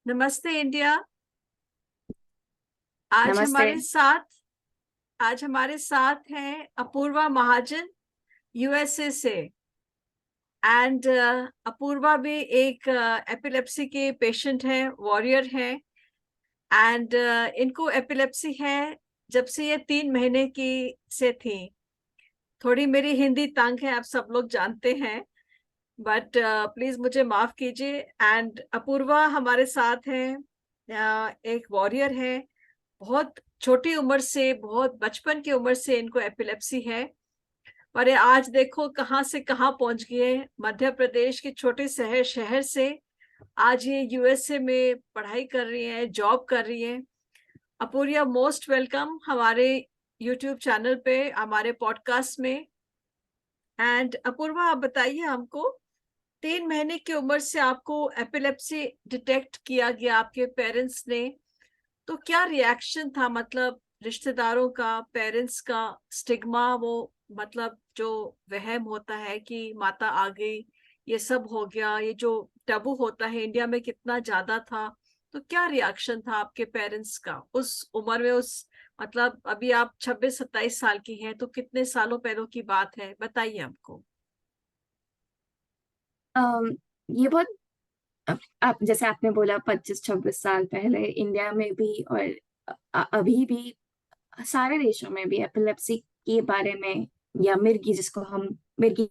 नमस्ते इंडिया। आज नमस्ते। हमारे साथ आज हमारे साथ हैं अपूर्वा महाजन, यूएसए से। एंड अपूर्वा भी एक एपिलेप्सी के पेशेंट हैं, वॉरियर हैं। एंड इनको एपिलेप्सी है जब से ये 3 महीने की से थी। थोड़ी मेरी हिंदी तंग है, आप सब लोग जानते हैं, बट प्लीज मुझे माफ कीजिए। एंड अपूर्वा हमारे साथ हैं, एक वॉरियर है। बहुत छोटी उम्र से, बहुत बचपन की उम्र से इनको एपिलेप्सी है। और ये आज देखो कहाँ से कहाँ पहुंच गए। मध्य प्रदेश के छोटे शहर शहर से आज ये यूएसए में पढ़ाई कर रही है, जॉब कर रही है। अपूर्वा, मोस्ट वेलकम हमारे यूट्यूब चैनल पे, हमारे पॉडकास्ट में। एंड अपूर्वा, आप बताइए हमको, 3 महीने की उम्र से आपको एपिलेप्सी डिटेक्ट किया गया आपके पेरेंट्स ने, तो क्या रिएक्शन था? मतलब रिश्तेदारों का, पेरेंट्स का स्टिग्मा, वो मतलब जो वहम होता है कि माता आ गई, ये सब हो गया, ये जो टबू होता है इंडिया में कितना ज्यादा था। तो क्या रिएक्शन था आपके पेरेंट्स का उस उम्र में? उस मतलब अभी आप 26-27 साल की हैं, तो कितने सालों पहले की बात है, बताइए हमको। अम, ये बहुत आप जैसे आपने बोला 25-26 साल पहले इंडिया में भी और अभी भी सारे देशों में भी एपिलेप्सी के बारे में या मिर्गी जिसको हम मिर्गी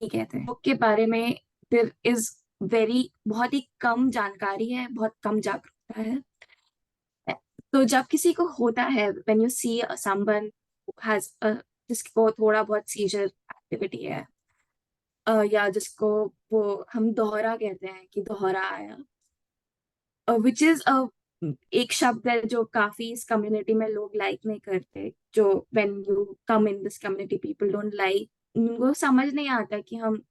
कहते हैं के बारे में देयर इज वेरी बहुत ही कम जानकारी है, बहुत कम जागरूकता है। तो जब किसी को होता है when you see someone has जिसको थोड़ा बहुत सीजर एक्टिविटी है, या जिसको वो हम दोहरा कहते हैं कि दोहरा आया, विच इज एक शब्द है जो काफी इस कम्युनिटी में लोग लाइक नहीं करते। जो when you come in this community people don't like, उनको समझ नहीं आता कि हम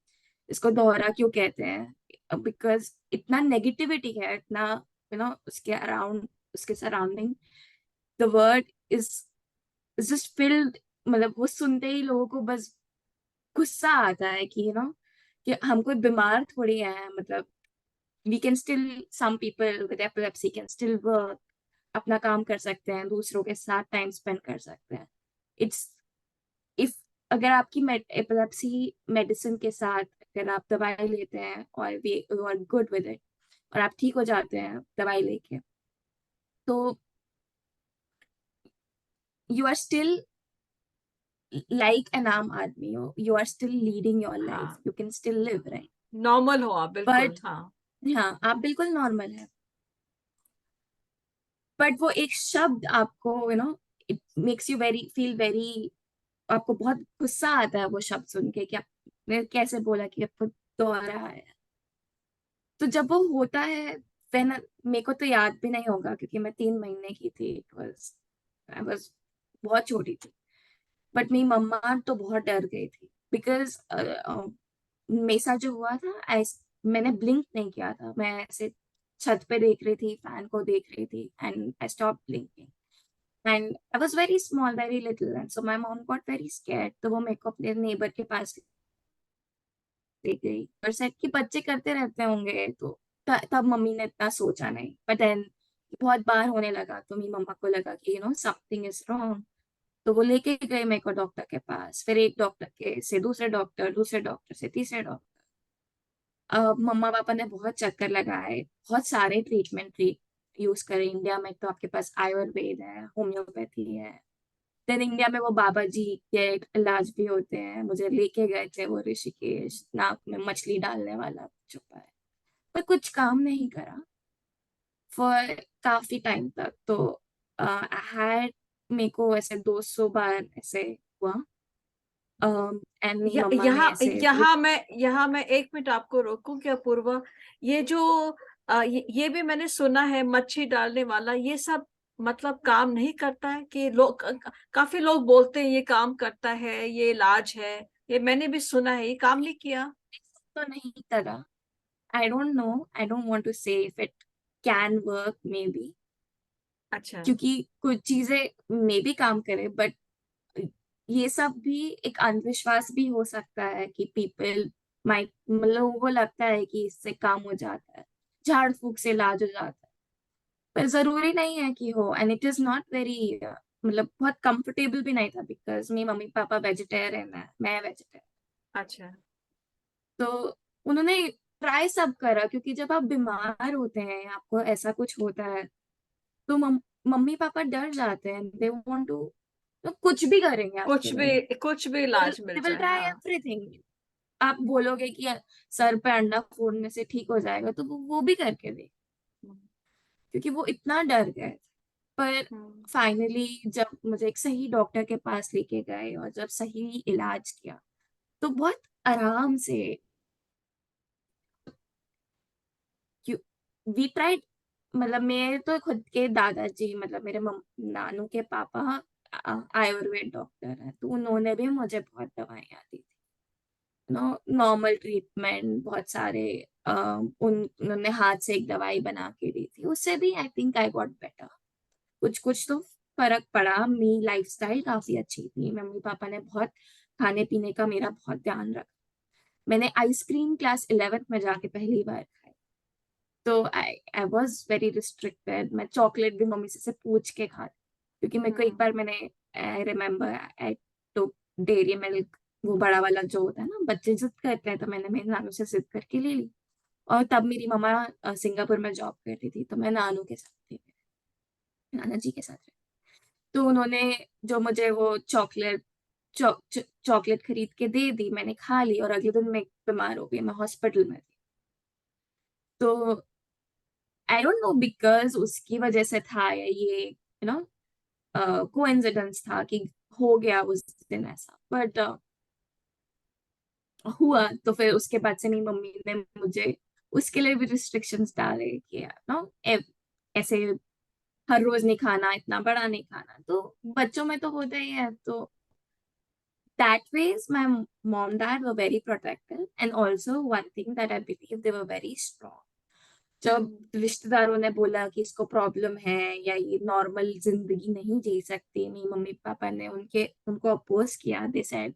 इसको दोहरा क्यों कहते हैं, बिकॉज इतना नेगेटिविटी है, इतना उसके अराउंड, उसके surrounding the word is just field. मतलब वो सुनते ही लोगों को बस गुस्सा आता है कि कि हम कोई बीमार थोड़ी है। मतलब we can still, some people with epilepsy can still work, अपना काम कर सकते हैं, दूसरों के साथ टाइम स्पेंड कर सकते हैं। इट्स इफ अगर आपकी एपिलेप्सी मेडिसिन के साथ अगर आप दवाई लेते हैं और we you are good with it और आप ठीक हो जाते हैं दवाई लेके, तो you are still like an आम आदमी, you are still leading your life, हाँ, you can still live right. Normal हो आप, बिल्कुल, बट हाँ। हाँ, आप बिल्कुल नॉर्मल है। बट वो एक शब्द आपको it makes you very feel very, आपको बहुत गुस्सा आता है वो शब्द सुन के कि आपने कैसे बोला कि आपको दोहरा है। तो जब वो होता है, when मेरे को तो याद भी नहीं होगा क्योंकि मैं 3 महीने की थी। इट वाज आई वाज बहुत छोटी थी। बट मेरी मम्मा तो बहुत डर गई थी बिकॉज मेरे साथ जो हुआ था, मैंने ब्लिंक नहीं किया था। मैं ऐसे छत पे देख रही थी, फैन को देख रही थी, and I stop blinking and I was very small, very little, and so my mom got very scared. तो वो मेरे को अपने नेबर के पास ले गई और सेट कि बच्चे करते रहते होंगे। तो तब मम्मी ने इतना सोचा नहीं, बट देन बहुत बार होने लगा तो मेरी मम्मा को लगा कि समथिंग इज रॉन्ग। तो वो लेके गए मेरे को डॉक्टर के पास, फिर एक डॉक्टर के से दूसरे डॉक्टर, दूसरे डॉक्टर से तीसरे डॉक्टर। मम्मा पापा ने बहुत चक्कर लगाए, बहुत सारे ट्रीटमेंट यूज करे। इंडिया में तो आपके पास आयुर्वेद है, होम्योपैथी है। देन इंडिया में वो बाबा जी के इलाज भी होते हैं। मुझे लेके गए थे वो ऋषिकेश, नाक में मछली डालने वाला छुपा है, पर कुछ काम नहीं करा फॉर काफी टाइम तक। तो हैड मेरे को ऐसे 200 बार ऐसे हुआ। एंड मेरी मम्मा ने यहाँ ऐसे यहाँ मैं 1 मिनट आपको रोकूं क्या, पूर्वा? ये जो ये भी मैंने सुना है, मच्छी डालने वाला, ये सब मतलब काम नहीं करता है कि लोग, काफी लोग बोलते हैं ये काम करता है, ये इलाज है। ये मैंने भी सुना है, ये काम नहीं किया। तो नहीं करा। I don't know, I don't want to say if it can work maybe, अच्छा। क्योंकि कुछ चीजें मे बी काम करे, बट ये सब भी एक अंधविश्वास भी हो सकता है कि पीपल माइट, मतलब लोगों को लगता है कि इससे काम हो जाता है। झाड़ फूक से इलाज हो जाता है। पर जरूरी नहीं है कि हो, and it is not very, मतलब बहुत कंफर्टेबल भी नहीं था, बिकॉज मेरी मम्मी पापा वेजिटेरियन है, मैं वेजिटेरियन। अच्छा। तो उन्होंने ट्राई सब करा, क्योंकि जब आप बीमार होते हैं, आपको ऐसा कुछ होता है, तो मम्मी पापा डर जाते हैं, दे वांट टू, तो कुछ भी करेंगे आपके लिए। कुछ भी विल इलाज मिल दे विल जाए, ट्राई हाँ। एवरीथिंग। आप बोलोगे कि सर पे अंडा फोड़ने से ठीक हो जाएगा, तो वो भी करके दे, हम्म। क्योंकि वो इतना डर गए थे। पर हम्म। फाइनली जब मुझे एक सही डॉक्टर के पास लेके गए और जब सही इलाज किया, तो बहुत आराम से, वी ट्राइड, मतलब मेरे तो खुद के दादाजी, मतलब मेरे नानू के पापा आयुर्वेद डॉक्टर है, तो उन्होंने भी मुझे बहुत दवाइयाँ दी थी, नॉर्मल ट्रीटमेंट बहुत सारे। उन्होंने हाथ से एक दवाई बना के दी थी, उससे भी I think I got better. कुछ कुछ तो फर्क पड़ा। मेरी लाइफस्टाइल काफी अच्छी थी, मम्मी पापा ने बहुत खाने पीने का मेरा बहुत ध्यान रखा। मैंने आइसक्रीम क्लास 11th में जाके पहली बार खाई। तो आई वॉज वेरी रिस्ट्रिक्टेड। मैं चॉकलेट भी मम्मी से पूछ के खाती, क्योंकि मेरे को एक हम्म। बार मैंने, I remember, I took dairy milk, वो बड़ा वाला जो होता है ना, बच्चे जिद करते हैं, तो मैंने मेरे नानू से जिद करके ले ली। और तब मेरी मम्मा सिंगापुर में जॉब करती थी, तो मैं नानू के साथ थी, नाना जी के साथ रही। तो उन्होंने जो मुझे वो चॉकलेट खरीद के दे दी, मैंने खा ली, और अगले दिन मैं बीमार हो गई, मैं हॉस्पिटल में थी। तो आई डोंट नो बिकॉज उसकी वजह से था, या ये नो कोइंसिडेंस था कि हो गया उस दिन ऐसा, बट हुआ। तो फिर उसके बाद से मेरी मम्मी ने मुझे उसके लिए भी रिस्ट्रिक्शंस डाले कि नो ऐसे हर रोज नहीं खाना, इतना बड़ा नहीं खाना, तो बच्चों में तो होता ही है। तो that ways my mom dad were very protective, and also one thing that I believe they were very strong. जब हम्म। रिश्तेदारों ने बोला कि इसको प्रॉब्लम है या ये नॉर्मल जिंदगी नहीं जी सकती, मेरी मम्मी पापा ने उनको अपोज किया। दे सेड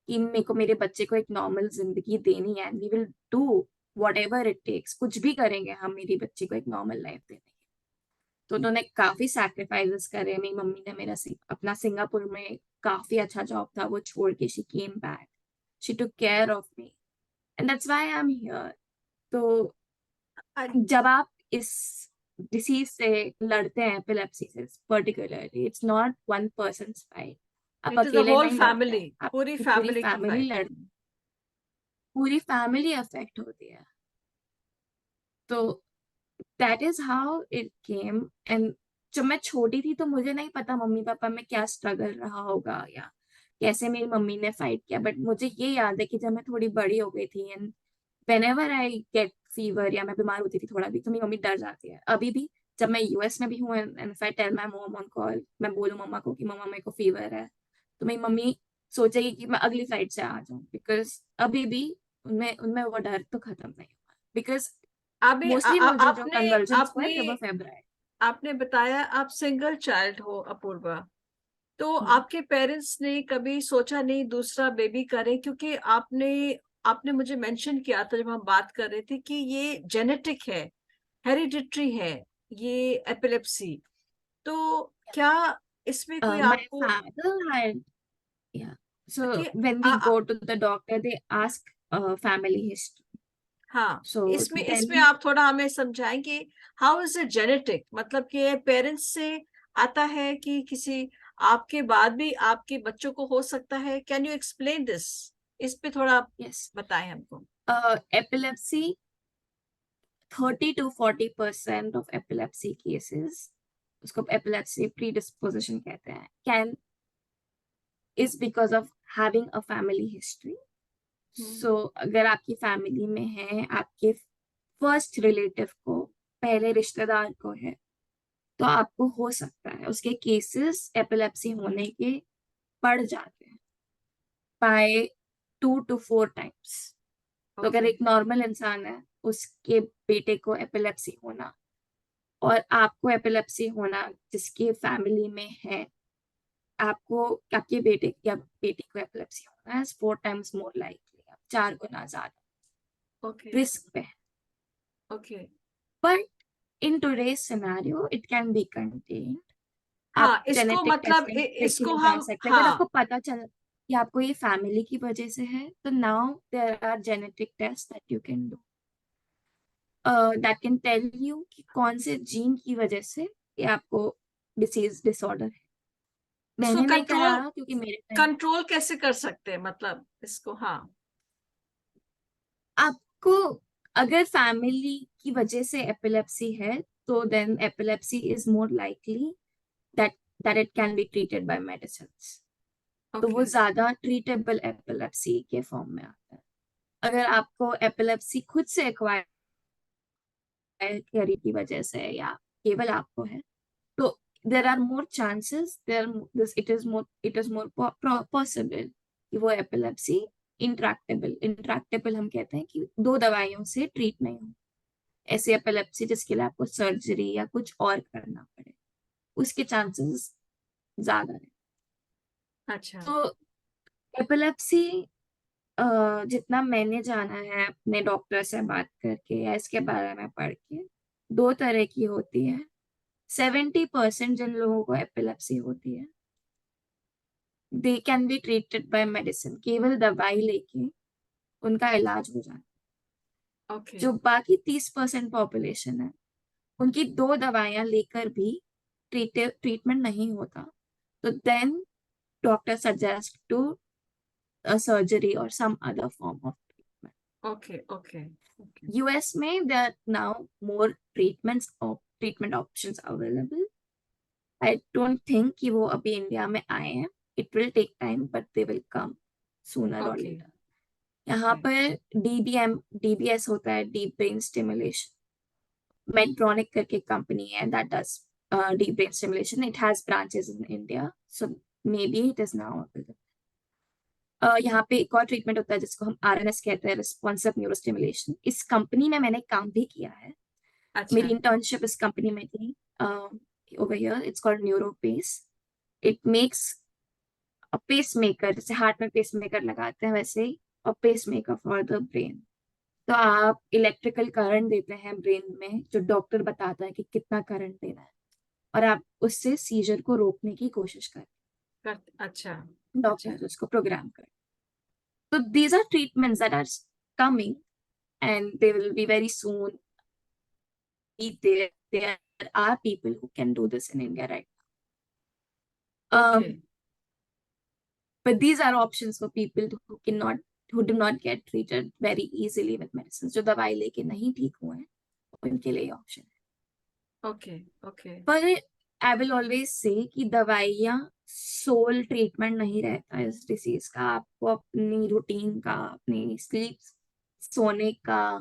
कि मेरे को मेरे बच्चे को एक नॉर्मल जिंदगी देनी है, we will do whatever it takes, कुछ भी करेंगे हम मेरी बच्ची को एक नॉर्मल लाइफ देने की। तो उन्होंने काफी सैक्रिफाइसेस करे। मेरी मम्मी ने अपना सिंगापुर में काफी अच्छा जॉब था वो छोड़ के, she came back, she took care of me, and that's why I am here. तो जब आप इस डिसीज से लड़ते हैं, एपिलेप्सी से particularly, it's not one person fight. आप इट इज अ अकेले होल नहीं लड़ते फैमिली, हैं, पूरी आपकी पूरी फैमिली की फैमिली फाइट। लड़, पूरी फैमिली अफेक्ट होती है। तो that is how it came. And जब मैं छोटी थी, तो मुझे नहीं पता मम्मी पापा में क्या स्ट्रगल रहा होगा या कैसे मेरी मम्मी ने फाइट किया, बट मुझे ये याद है कि जब मैं थोड़ी बड़ी हो गई थी, and whenever I get fever या मैं बीमार होती थी थोड़ा भी, तो मेरी मम्मी डर जाती है अभी भी। जब मैं यूएस में भी हूँ, and if I tell my mom on call, मैं बोलूँ मम्मा को कि मम्मा मेरे को फीवर है, तो मेरी मम्मी सोचेगी कि मैं अगली फ्लाइट से आ जाऊँ, बिकॉज अभी भी उनमें उनमें वो डर तो खत्म नहीं हुआ, बिकॉज अभी मोस्टली मुझे जो आपने कन्वर्जन्स हुए आपने थे वो फेब्रुआरी। आपने बताया आप सिंगल चाइल्ड हो अपूर्वा, तो आपके पेरेंट्स ने कभी सोचा नहीं दूसरा बेबी करें? क्योंकि आपने आपने मुझे मेंशन किया था जब हम बात कर रहे थे कि ये जेनेटिक है, हेरिडिटरी है, ये एपिलेप्सी। तो क्या इसमें कोई My आपको father had, yeah, so कि when uh, we uh, go to the doctor they ask family history, हाँ, so इसमें इसमें then आप थोड़ा हमें समझाएंगे हाउ इज इट जेनेटिक, मतलब कि पेरेंट्स से आता है कि किसी आपके बाद भी आपके बच्चों को हो सकता है? Can you explain this? इस पे थोड़ा आप yes, बताएं हमको। epilepsy, 30 to 40% of epilepsy cases, उसको epilepsy predisposition कहते हैं, can is because of having a family history. Hmm. So अगर आपकी फैमिली में है, आपके फर्स्ट रिलेटिव को, पहले रिश्तेदार को है, तो आपको हो सकता है, उसके केसेस एपिलेप्सी होने के बढ़ जाते हैं बाय 2 to 4 times। तो अगर ओके। एक नॉर्मल इंसान है, उसके बेटे को एपिलेप्सी होना और आपको एपिलेप्सी होना जिसकी फैमिली में है, आपको, आपके बेटे या बेटी को एपिलेप्सी होना है 4 times more likely, 4 गुना ज्यादा ओके। रिस्क पे है। Okay. but in today's scenario it can be contained. आप हाँ, इसको जेनेटिक मतलब टेस्टिंग पे के इसको लिए जा हम, सकते हैं। अगर हाँ, आपको पता चला कि आपको ये फैमिली की वजह से है, तो now there are genetic test that you can do, that can tell you कि कौन से जीन की वजह से ये आपको डिसीज डिसऑर्डर है। इसको मैंने नहीं कंट्रोल कराया क्योंकि मेरे टाइम कंट्रोल कैसे कर सकते हैं, मतलब इसको, हाँ। आपको अगर फैमिली की वजह से एपिलेप्सी है, तो then epilepsy is more likely that that it can be treated by medicine. तो वो ओके। ज्यादा ट्रीटेबल एपिलेप्सी के फॉर्म में आता है। अगर आपको एपिलेप्सी खुद से एक्वायर करी की वजह से या केवल आपको है, तो there are more chances, there this it is more possible कि वो एपिलेप्सी इंट्रैक्टेबल हम कहते हैं कि दो दवाइयों से ट्रीट नहीं हो। ऐसी एपिलेप्सी जिसके लिए आपको सर्जरी या कुछ और करना पड़े, उसके चांसेस ज्यादा है। अच्छा। तो एपिलेप्सी, जितना मैंने जाना है अपने डॉक्टर से बात करके या इसके बारे में पढ़ के, दो तरह की होती है। 70% जिन लोगों को एपिलेप्सी होती है, they can be treated by medicine, केवल दवाई लेके उनका इलाज हो जाता ओके। है। जो बाकी 30% पॉपुलेशन है, उनकी दो दवाइयां लेकर भी ट्रीटमेंट नहीं होता, तो then doctor suggest to surgery और some other form of treatment. Okay. Okay. Okay. US में there are now more treatment options available. I don't think कि वो अभी इंडिया में आए हैं. It will take time, but they will come sooner or okay. later. यहाँ okay. पर DBS होता है, डीप ब्रेन स्टिमुलेशन। मेडट्रॉनिक करके कंपनी है that does deep brain stimulation. It has branches in India, so maybe it is now available. यहाँ पे एक और ट्रीटमेंट होता है जिसको हम आरएनएस कहते हैं, रिस्पॉन्सिव न्यूरोस्टिमुलेशन। इस कंपनी में मैंने काम भी किया है, मेरी अच्छा। इंटर्नशिप इस कंपनी में थी। Over here it's called NeuroPace. It makes a pacemaker, जैसे हार्ट में पेस मेकर लगाते हैं वैसे ही, और pacemaker for the brain. तो आप इलेक्ट्रिकल करंट देते हैं ब्रेन में, जो डॉक्टर बताता है कि कितना करंट देना है, और आप उससे सीजर को रोकने की कोशिश करें। अच्छा। अच्छा। डॉक्टर उसको प्रोग्राम करें। तो these are treatments that are coming, and they will be very soon. There are people who can do this in India right now. Okay. But these are options for people who do not get treated very easily with medicines. जो दवाई लेके नहीं ठीक हुए हैं, उनके लिए option है। ओके। ओके। पर आई विल ऑलवेज से कि दवाइयाँ सोल ट्रीटमेंट नहीं रहता इस डिसीज का। आपको अपनी रूटीन का, अपनी स्लीप, सोने का,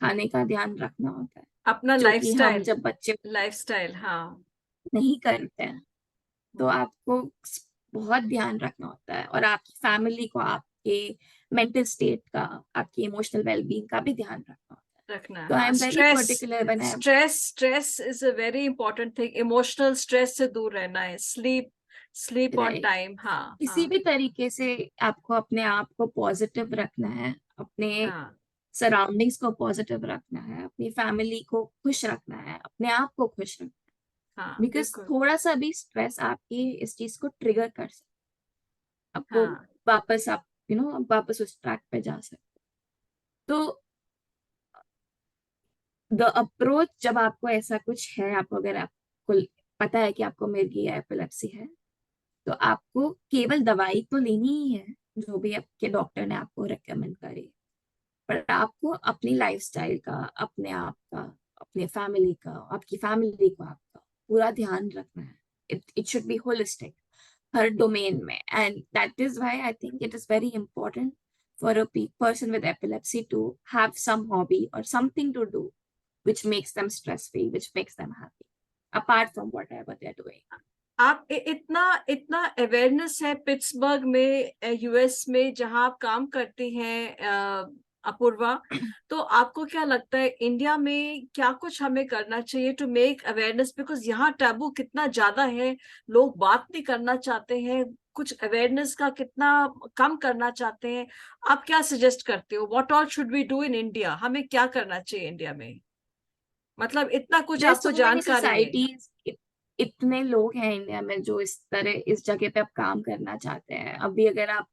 खाने का ध्यान रखना होता है, अपना जो कि हम लाइफस्टाइल, जब बच्चे लाइफस्टाइल, हाँ। नहीं करते हैं। तो हम्म। आपको बहुत ध्यान रखना होता है, और आपकी फैमिली को, आपके मेंटल स्टेट का, आपकी इमोशनल वेलबींग का भी ध्यान रखना होता है। रखना, तो आई हाँ। Am very stress, particular when I, stress stress is a very important thing. Emotional stress से दूर रहना है। Sleep, sleep on right, time, हाँ। किसी हाँ। भी तरीके से आपको अपने आप को पॉजिटिव रखना है, अपने हाँ। सराउंडिंग्स को पॉजिटिव रखना है, अपनी फैमिली को खुश रखना है, अपने आप को खुश रखना है। हाँ, बिकॉज बिल्कुल। थोड़ा सा भी स्ट्रेस आपकी इस चीज को ट्रिगर कर सकता है, आपको हाँ। वापस, आप वापस उस ट्रैक पे जा सकते। तो द अप्रोच, जब आपको ऐसा कुछ है, आपको अगर आपको पता है कि आपको मिर्गी या एपिलेप्सी है, तो आपको केवल दवाई तो लेनी ही है जो भी आपके डॉक्टर ने आपको रेकमेंड करी, पर आपको अपनी लाइफस्टाइल का, अपने आप का, अपने फैमिली का, आपकी फैमिली को, आपका पूरा ध्यान रखना है। इट शुड बी होलिस्टिक हर डोमेन में, and that is why I think it is very important for a person with epilepsy to have some hobby or something to do which makes them stress free, which makes them happy, apart from whatever they're doing. आप इतना इतना awareness है Pittsburgh में, US में, जहां आप काम करती हैं, अपूर्वा। तो आपको क्या लगता है इंडिया में क्या कुछ हमें करना चाहिए टू मेक अवेयरनेस? बिकॉज यहाँ टैबू कितना ज्यादा है, लोग बात नहीं करना चाहते हैं, कुछ अवेयरनेस का कितना कम करना चाहते हैं। आप क्या सजेस्ट करते हो? What all should we do in India? हमें क्या करना चाहिए इंडिया में? मतलब इतना कुछ There's आपको so many जानकारी है। societies, इतने लोग हैं इंडिया में जो इस जगह पे अब काम करना चाहते हैं। अभी अगर आप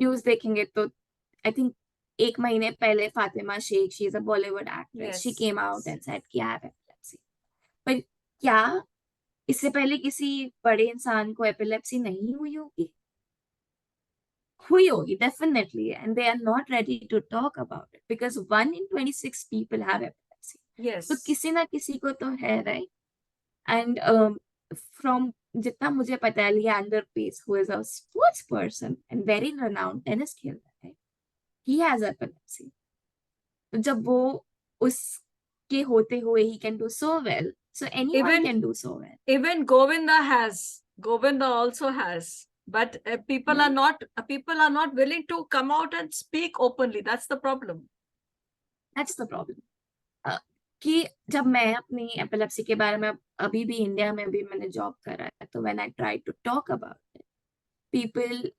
न्यूज देखेंगे तो आई थिंक एक महीने पहले Fatima Shaikh, she is a Bollywood actress, yes she came out yes. And said कि आई हैव एपिलेप्सी। पर क्या इससे पहले किसी बड़े इंसान को एपिलेप्सी नहीं हुई होगी? हुई होगी definitely, and they are not ready to talk about it because 1 in 26 people have epilepsy. Yes. तो किसी ना किसी को तो है, राइट? एंड फ्रॉम जितना मुझे पता है, Leander Paes who is a sports person and very renowned tennis खेलता है, ही हैज एपिलेप्सी। तो जब वो उसके होते हुए he can do so well, so anyone Even can do so well, even Govinda has. Govinda also has. But right? people are not willing to come out and speak openly. That's the problem. That's the problem. कि जब मैं अपनी epilepsy के बारे में, अभी भी India में भी मैंने जॉब करा है, तो when I try to talk about it, people,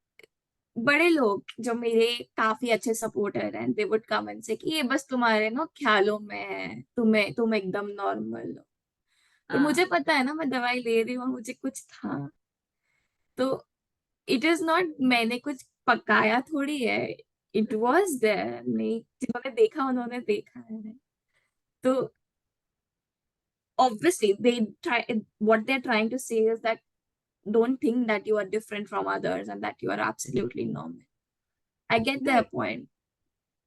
बड़े लोग जो मेरे काफी अच्छे सपोर्टर हैं, दे वुड कम एंड से कि ये बस तुम्हारे ना ख्यालों में है, तुम एकदम नॉर्मल हो। पर Ah, मुझे पता है ना, मैं दवाई ले रही हूँ और मुझे कुछ था। तो इट इज नॉट, मैंने कुछ पकाया थोड़ी है, इट वॉज देयर, नहीं, जिन्होंने देखा उन्होंने देखा है। तो obviously they try, what they're trying to say is that don't think that you are different from others and that you are absolutely normal. I get their nahi, point,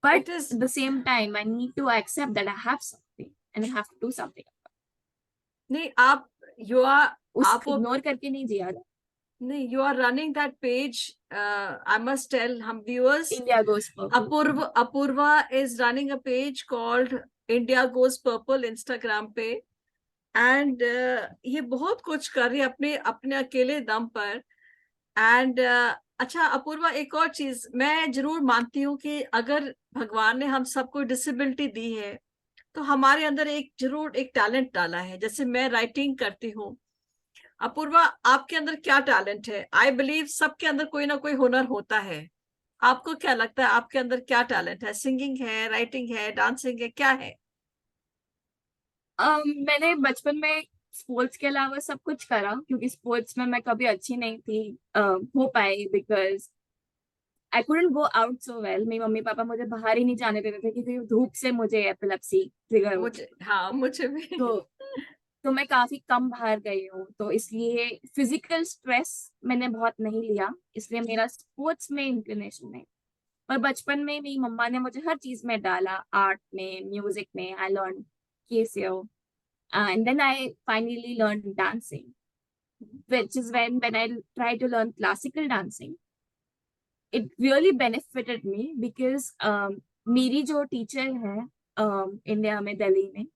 but it is at the same time I need to accept that I have something and I have to do something. nahi, आप you are उस आप वो ignore करके नहीं जिया जा। nahi, you are running that page. I must tell हम viewers. India goes purple. Apurva is running a page called India Goes Purple Instagram पे, and ये बहुत कुछ कर रही है अपने अपने अकेले दम पर। एंड अच्छा अपूर्वा, एक और चीज मैं जरूर मानती हूँ कि अगर भगवान ने हम सबको डिसेबिलिटी दी है तो हमारे अंदर एक जरूर एक टैलेंट डाला है। जैसे मैं राइटिंग करती हूँ, अपूर्वा आपके अंदर क्या टैलेंट है? आई बिलीव सबके अंदर कोई ना कोई हुनर होता है। आपको क्या लगता है आपके अंदर क्या टैलेंट है? सिंगिंग है, राइटिंग है, डांसिंग है, क्या है? मैंने बचपन में स्पोर्ट्स के अलावा सब कुछ करा, क्योंकि स्पोर्ट्स में मैं कभी अच्छी नहीं थी हो पाई, because I couldn't go out so well. मेरे मम्मी पापा मुझे बाहर ही नहीं जाने देते थे क्योंकि धूप से मुझे एपिलेप्सी ट्रिगर होती मुझे, थी। हाँ मुझे भी। तो तो मैं काफी कम बाहर गई हूँ, तो इसलिए फिजिकल स्ट्रेस मैंने बहुत नहीं लिया, इसलिए मेरा स्पोर्ट्स में इंक्लिनेशन है। पर बचपन में मेरी मम्मा ने मुझे हर चीज में डाला, आर्ट में, म्यूजिक में। I learn Casio and then I finally learn dancing, which is when I tried to learn classical dancing, it really benefited me because मेरी जो टीचर है इंडिया में, दिल्ली में,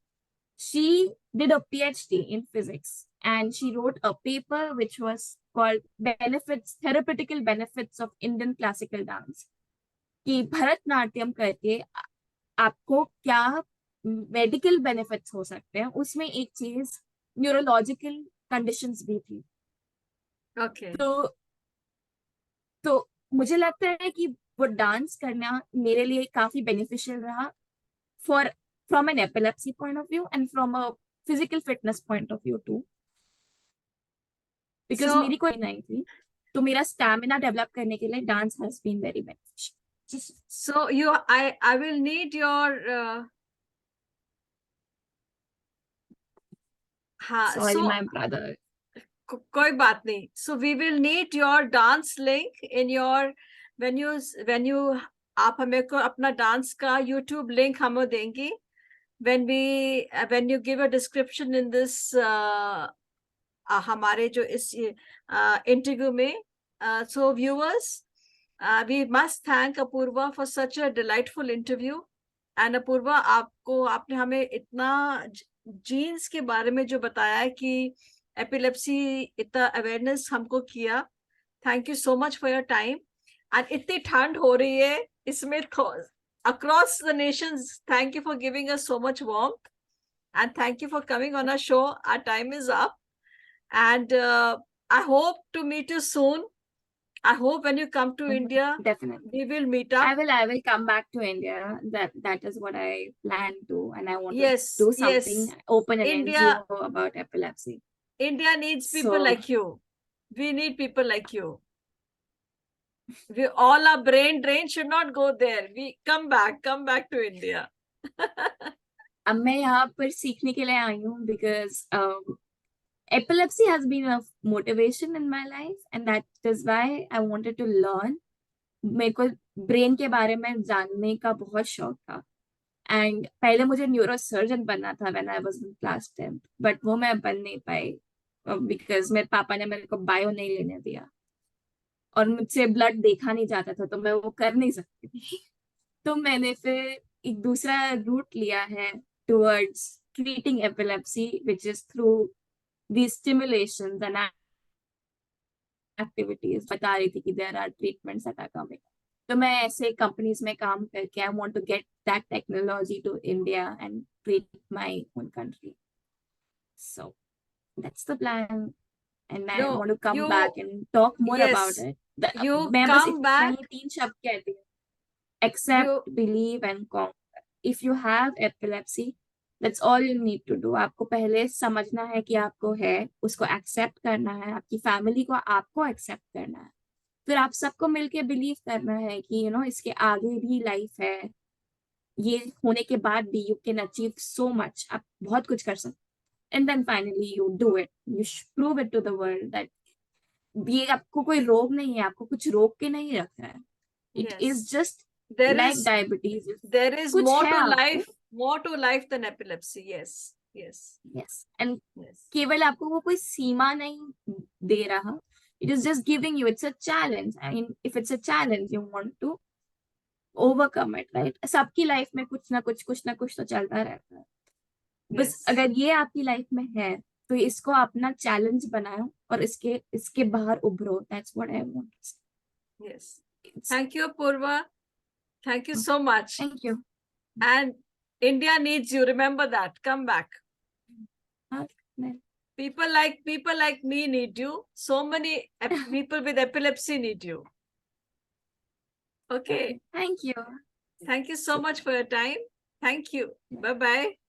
she did a PhD in physics and she wrote a paper which was called benefits, therapeutical benefits of Indian classical dance, कि भरतनाट्यम करके आपको क्या medical benefits हो सकते हैं। उसमें एक चीज न्यूरोलॉजिकल कंडीशंस भी थी। ओके। तो तो मुझे लगता है कि वो डांस करना मेरे लिए काफी बेनिफिशियल रहा, for from an epilepsy point of view and from a physical fitness point of view too, so because मेरी कोई नहीं थी। तो मेरा स्टैमिना डेवलप करने के लिए dance has been very beneficial. so you I will need your हाँ सॉरी so माय ब्रदर। कोई बात नहीं। So we will need your dance link in your when you आप हमें को अपना डांस का यूट्यूब लिंक हमें देंगी when you give a description in this हमारे जो इस इंटरव्यू में। So viewers, we must thank Apurva for such a delightful interview. And Apurva, आपने हमें इतना जीन्स के बारे में जो बताया है कि एपिलेप्सी, इतना अवेयरनेस हमको किया। Thank you so much for your time. And इतनी ठंड हो रही है इसमें across the nations, thank you for giving us so much warmth and thank you for coming on our show. Our time is up and I hope to meet you soon I hope when you come to India, Definitely. we will meet up. I will come back to India. That is what I plan to, and I want to Yes, do something, yes. open an India, NGO about epilepsy. India needs people So like you. We need people like you. We all our brain drain should not go there. We come back to India. अब मैं यहाँ पर सीखने के लिए आई हूँ because epilepsy has been a motivation in my life, and that is why I wanted to learn. मेरे को ब्रेन के बारे में जानने का बहुत शौक था, एंड पहले मुझे न्यूरो सर्जन बनना था when I was in class 10th, but वो मैं बन नहीं पाई बिकॉज मेरे पापा ने मेरे को बायो नहीं लेने दिया, और मुझसे ब्लड देखा नहीं जाता था, तो मैं वो कर नहीं सकती थी। तो मैंने फिर एक दूसरा रूट लिया है towards treating epilepsy, which is through the stimulations and activities. बता रही थी कि there are treatments that are coming, तो मैं ऐसे कंपनीज में काम करके I want to get that technology to India and treat my own country. So that's the plan, and I No, want to come you, back and talk more about yes, it. you मैं बस come इतना back. ही 3 शब्द कहती हूँ: You, accept, believe and conquer. If you have epilepsy, that's all you need to do. आपको पहले समझना है कि आपको है, उसको एक्सेप्ट करना है, आपकी फैमिली को आपको एक्सेप्ट करना है, फिर आप सबको मिलके बिलीव करना है कि इसके आगे भी लाइफ है, ये होने के बाद भी you can achieve so much, आप बहुत कुछ कर सकते, and then finally you do it, you prove it to the world that ये आपको कोई रोग नहीं है, आपको कुछ रोक के नहीं रख रहा है। It yes. Is just There like is diabetes, there is कुछ है आपको। more to life than epilepsy. Yes, yes, yes, and yes, केवल आपको वो कोई सीमा नहीं दे रहा, it is just giving you, it's a challenge, and if it's a challenge you want to overcome it, right? सबकी लाइफ में कुछ ना कुछ तो चलता रहता है, बस yes, अगर ये आपकी लाइफ में है तो इसको अपना चैलेंज बनाओ और इसके बाहर उभरो। That's what I want. yes. Thank you, Purva. Thank you so much. Thank you. And India needs you. Remember that. Come back. People like me need you. So many people with epilepsy need you. Okay. Thank you. Thank you so much for your time. Thank you. Bye bye.